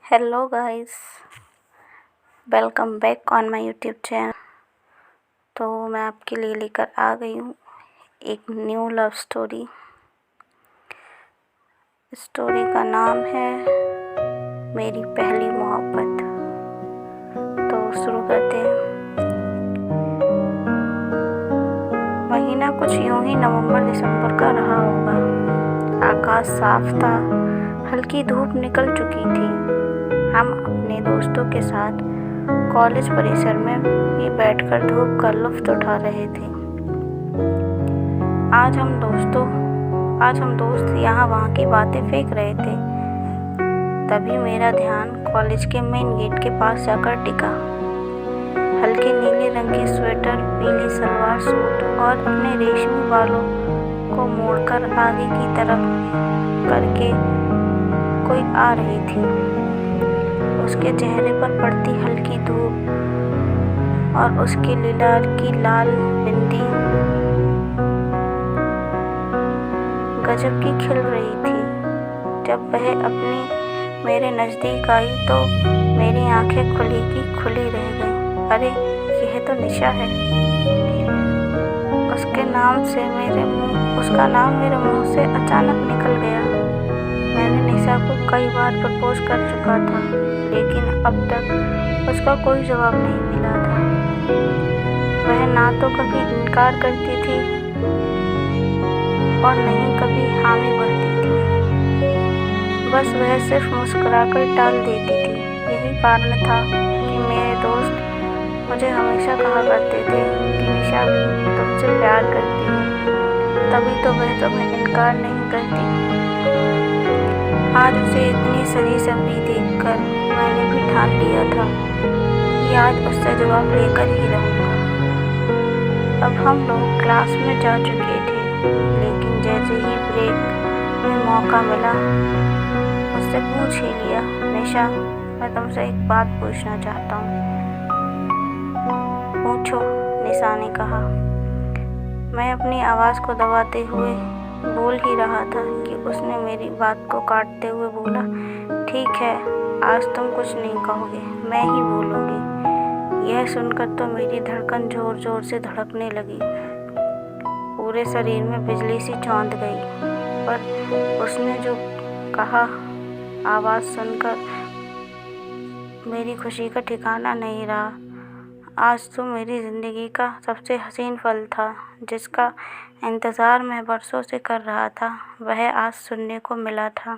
Hello guys, welcome back on my YouTube channel. तो मैं आपके लिए लेकर आ गई हूँ एक न्यू लव स्टोरी। स्टोरी का नाम है मेरी पहली मोहब्बत। तो शुरू करते हैं। महीना कुछ यूं ही नवंबर दिसंबर का रहा होगा। आकाश साफ था, हल्की धूप निकल चुकी थी। हम अपने दोस्तों के साथ कॉलेज परिसर में ही बैठकर धूप का लुत्फ उठा रहे थे। आज हम दोस्त यहाँ वहाँ की बातें फेंक रहे थे। तभी मेरा ध्यान कॉलेज के मेन गेट के पास जाकर टिका। हल्के नीले रंग की स्वेटर, पीली सलवार सूट और अपने रेशमी बालों को मोड़कर आगे की तरफ करके कोई आ रही थी। उसके चेहरे पर पड़ती हल्की धूप और उसके लिलार की लाल बिंदी गजब की खिल रही थी। जब वह मेरे नज़दीक आई तो मेरी आंखें खुली की खुली रह गईं। अरे, यह तो निशा है। उसका नाम मेरे मुंह से अचानक निकल गया। मैंने निशा को कई बार प्रपोज कर चुका था, लेकिन अब तक उसका कोई जवाब नहीं मिला था। वह ना तो कभी इनकार करती थी और नहीं कभी हामी भरती थी। बस वह सिर्फ मुस्कुराकर टाल देती थी। यही कारण था कि मेरे दोस्त मुझे हमेशा कहा करते थे कि निशा भी तुमसे प्यार करती है, तभी तो वह तुम्हें इनकार नहीं करती। आज उसे इतनी सजी सवरी देखकर मैंने भी ठान लिया था कि आज उससे जवाब लेकर ही रहूँगा। अब हम लोग क्लास में जा चुके थे, लेकिन जैसे ही ब्रेक में मौका मिला उससे पूछ ही लिया, निशा, मैं तुमसे एक बात पूछना चाहता हूँ। पूछो, निशा ने कहा। मैं अपनी आवाज़ को दबाते हुए बोल ही रहा था कि उसने मेरी बात को काटते हुए बोला, ठीक है, आज तुम कुछ नहीं कहोगे, मैं ही बोलूँगी। यह सुनकर तो मेरी धड़कन ज़ोर ज़ोर से धड़कने लगी। पूरे शरीर में बिजली सी चौंध गई। पर उसने जो कहा, आवाज़ सुनकर मेरी खुशी का ठिकाना नहीं रहा। आज तो मेरी ज़िंदगी का सबसे हसीन पल था, जिसका इंतज़ार मैं बरसों से कर रहा था, वह आज सुनने को मिला था।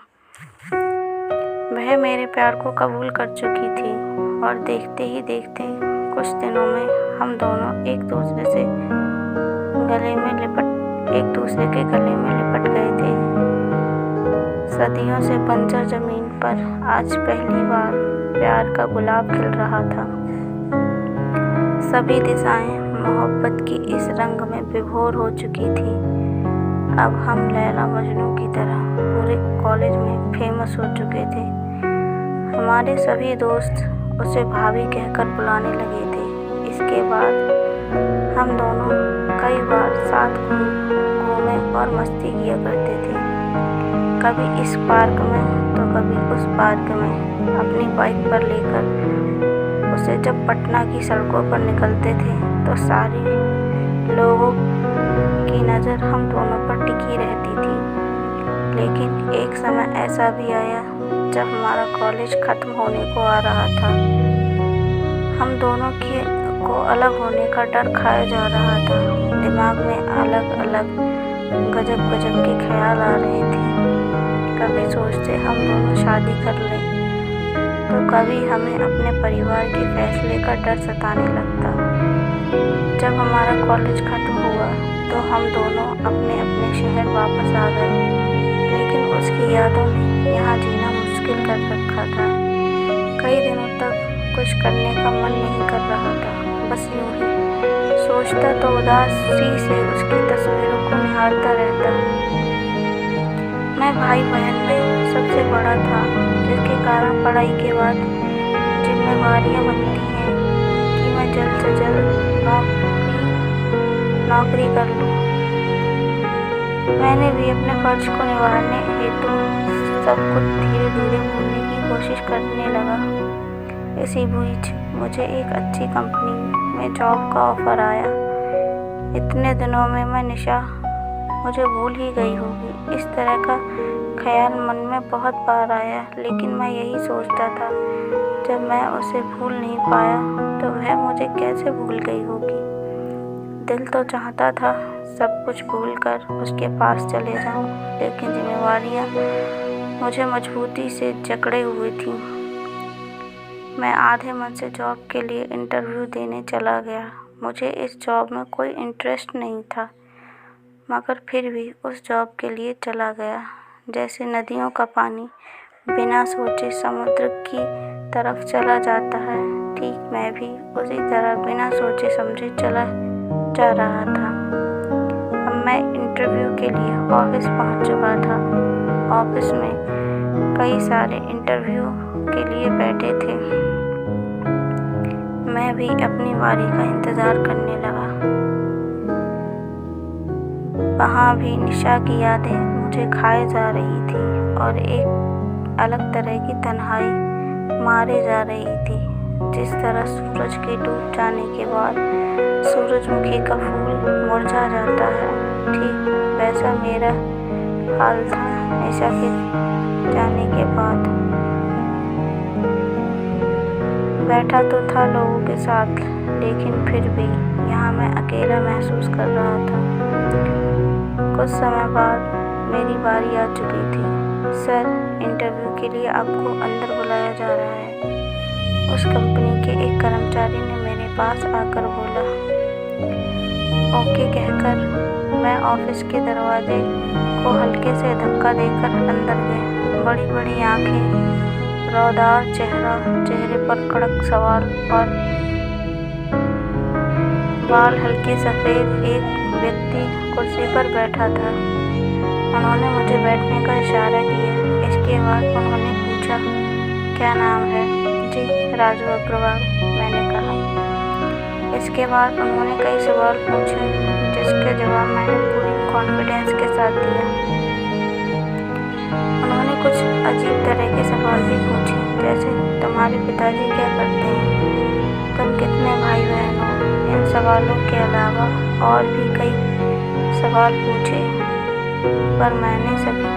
वह मेरे प्यार को कबूल कर चुकी थी और देखते ही देखते कुछ दिनों में हम दोनों एक दूसरे के गले में लिपट गए थे। सदियों से बंजर ज़मीन पर आज पहली बार प्यार का गुलाब खिल रहा था। सभी दिशाएं मोहब्बत की इस रंग में विभोर हो चुकी थी। अब हम लैला मजनू की तरह पूरे कॉलेज में फेमस हो चुके थे। हमारे सभी दोस्त उसे भाभी कहकर बुलाने लगे थे। इसके बाद हम दोनों कई बार साथ घूमे और मस्ती किया करते थे। कभी इस पार्क में तो कभी उस पार्क में। अपनी बाइक पर लेकर उसे जब पटना की सड़कों पर निकलते थे तो सारी लोगों की नज़र हम दोनों पर टिकी रहती थी। लेकिन एक समय ऐसा भी आया जब हमारा कॉलेज ख़त्म होने को आ रहा था। हम दोनों को अलग होने का डर खाया जा रहा था। दिमाग में अलग अलग गजब के ख्याल आ रहे थे। कभी सोचते हम दोनों शादी कर लें, तो कभी हमें अपने परिवार के फैसले का डर सताने लगता। जब हमारा कॉलेज ख़त्म हुआ तो हम दोनों अपने अपने शहर वापस आ गए, लेकिन उसकी यादों ने यहाँ जीना मुश्किल कर रखा था। कई दिनों तक कुछ करने का मन नहीं कर रहा था। बस यूं ही सोचता तो उदासी से उसकी तस्वीरों को निहारता रहता। मैं भाई बहन में सबसे बड़ा था, जिसके कारण पढ़ाई के बाद जिम्मेवारियां बनती हैं कि मैं जल्द से जल्द नौकरी कर लूं। मैंने भी अपने फर्ज को निभाने हेतु सब कुछ धीरे धीरे भूलने की कोशिश करने लगा। इसी बीच मुझे एक अच्छी कंपनी में जॉब का ऑफ़र आया। इतने दिनों में मैं निशा मुझे भूल ही गई होगी, इस तरह का ख्याल मन में बहुत बार आया। लेकिन मैं यही सोचता था, जब मैं उसे भूल नहीं पाया तो वह मुझे कैसे भूल गई होगी। दिल तो चाहता था सब कुछ भूलकर उसके पास चले जाऊं, लेकिन जिम्मेवारियां मुझे मजबूती से जकड़े हुए थीं। मैं आधे मन से जॉब के लिए इंटरव्यू देने चला गया। मुझे इस जॉब में कोई इंटरेस्ट नहीं था, मगर फिर भी उस जॉब के लिए चला गया। जैसे नदियों का पानी बिना सोचे समुद्र की तरफ चला जाता है, ठीक मैं भी उसी तरह बिना सोचे समझे चला जा रहा था। अब मैं इंटरव्यू के लिए ऑफिस पहुंच चुका था। ऑफिस में कई सारे इंटरव्यू के लिए बैठे थे। मैं भी अपनी बारी का इंतज़ार करने लगा। वहाँ भी निशा की यादें मुझे खाए जा रही थी और एक अलग तरह की तन्हाई मारे जा रही थी। जिस तरह सूरज के डूब जाने के बाद सूरजमुखी का फूल मुरझा जाता है, ठीक वैसा मेरा हाल था निशा के जाने के बाद। बैठा तो था लोगों के साथ, लेकिन फिर भी यहाँ मैं अकेला महसूस कर रहा था। कुछ समय बाद मेरी बारी आ चुकी थी। सर, इंटरव्यू के लिए आपको अंदर बुलाया जा रहा है। उस कंपनी के एक कर्मचारी ने मेरे पास आकर बोला। ओके कहकर मैं ऑफिस के दरवाजे को हल्के से धक्का देकर अंदर गया। बड़ी बड़ी आंखें, रौदार चेहरा, चेहरे पर कड़क सवाल और बाल हल्के सफ़ेद एक व्यक्ति कुर्सी पर बैठा था। उन्होंने मुझे बैठने का इशारा किया। इसके बाद उन्होंने पूछा, क्या नाम है? जी, राजू अग्रवाल, मैंने कहा। इसके बाद उन्होंने कई सवाल पूछे, जिसके जवाब मैंने पूरी कॉन्फिडेंस के साथ दिया। उन्होंने कुछ अजीब तरह के सवाल भी पूछे, जैसे तुम्हारे पिताजी क्या करते हैं, तुम कितने भाई बहन हो। इन सवालों के अलावा और भी कई सवाल पूछे, पर मैंने सभी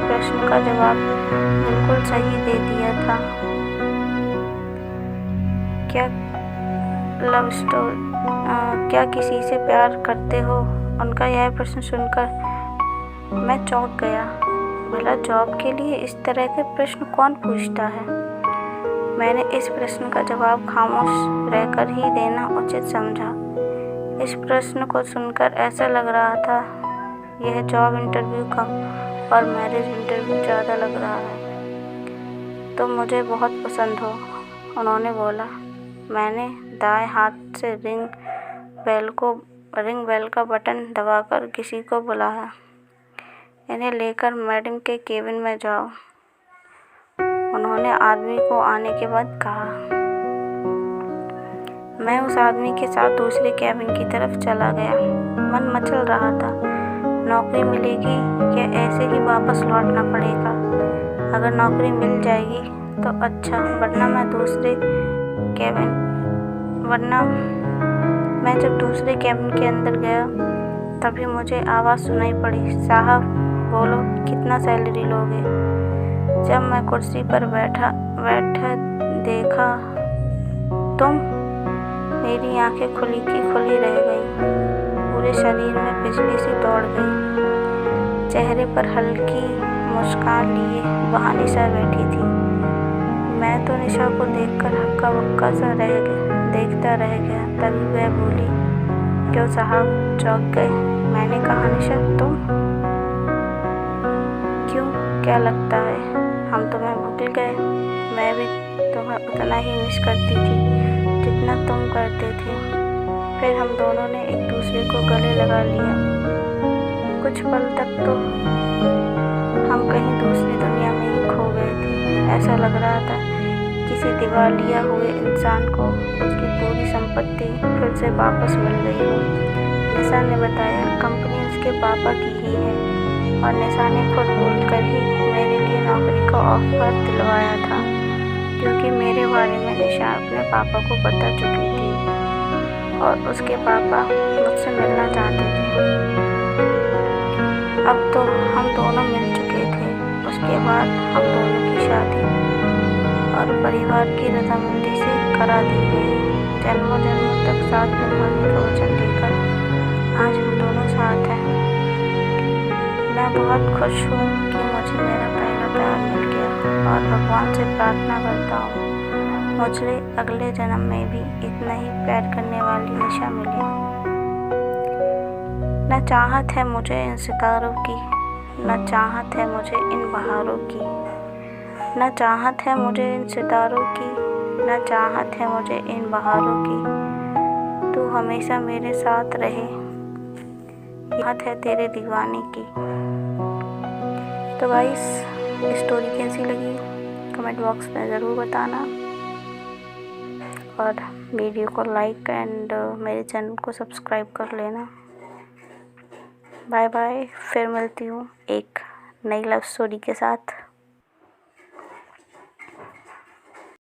प्रश्न का जवाब बिल्कुल सही दे दिया था। क्या किसी से प्यार करते हो? उनका यह प्रश्न सुनकर मैं चौंक गया। भला जॉब के लिए इस तरह के प्रश्न कौन पूछता है? मैंने इस प्रश्न का जवाब खामोश रहकर ही देना उचित समझा। इस प्रश्न को सुनकर ऐसा लग रहा था यह जॉब इंटरव्यू कम और मैरिज इंटरव्यू ज़्यादा लग रहा है। तुम मुझे बहुत पसंद हो, उन्होंने बोला। मैंने दाएं हाथ से रिंग बेल का बटन दबाकर किसी को बुलाया। इन्हें लेकर मैडम के केबिन में जाओ, उन्होंने आदमी को आने के बाद कहा। मैं उस आदमी के साथ दूसरे केबिन की तरफ चला गया। मन मचल रहा था, नौकरी मिलेगी या ऐसे ही वापस लौटना पड़ेगा। अगर नौकरी मिल जाएगी तो अच्छा, वरना मैं जब दूसरे केबिन के अंदर गया तभी मुझे आवाज़ सुनाई पड़ी, साहब बोलो कितना सैलरी लोगे। जब मैं कुर्सी पर बैठा देखा तुम, मेरी आंखें खुली की खुली रह गई। पूरे शरीर में बिजली सी दौड़ गई। चेहरे पर हल्की मुस्कान लिए वहाँ निशा बैठी थी। मैं तो निशा को देखकर हक्का बक्का सा देखता रह गया। तभी वह बोली, क्यों साहब, चौंक गए? मैंने कहा, निशा तुम? क्यों, क्या लगता है हम तुम्हें भूल गए? मैं भी तुम्हें उतना ही मिस करती थी जितना तुम करते थे। फिर हम दोनों ने एक दूसरे को गले लगा लिया। कुछ पल तक तो हम कहीं दूसरी दुनिया में ही खो गए थे। ऐसा लग रहा था किसी दिवालिया हुए इंसान को उसकी पूरी संपत्ति फिर से वापस मिल गई हो। निशा ने बताया, कंपनी उसके पापा की ही है और निशा ने खुद बोलकर ही मेरे लिए नौकरी का ऑफर दिलवाया था, क्योंकि मेरे बारे में निशा अपने पापा को बता चुकी थी और उसके पापा मुझसे मिलना चाहते थे। अब तो हम दोनों मिल चुके थे। उसके बाद हम दोनों की शादी और परिवार की रजामंदी से करा दी गई। जन्मों जन्मों तक साथ निभाने का वचन देकर आज हम दोनों साथ हैं। मैं बहुत खुश हूँ कि मुझे मेरा पहला प्यार मिल गया और भगवान से प्रार्थना करता हूँ मुझे अगले जन्म में भी इतना ही प्यार करने वाली निशा मिले। न चाहत है मुझे इन सितारों की, न चाहत है मुझे इन बहारों की, न चाहत है मुझे इन सितारों की, न चाहत है मुझे इन बहारों की। तू हमेशा मेरे साथ रहे, चाहत है तेरे दीवाने की। तो गाइस, स्टोरी कैसी लगी कमेंट बॉक्स में ज़रूर बताना और वीडियो को लाइक एंड मेरे चैनल को सब्सक्राइब कर लेना। बाय बाय, फिर मिलती हूँ एक नई लव स्टोरी के साथ।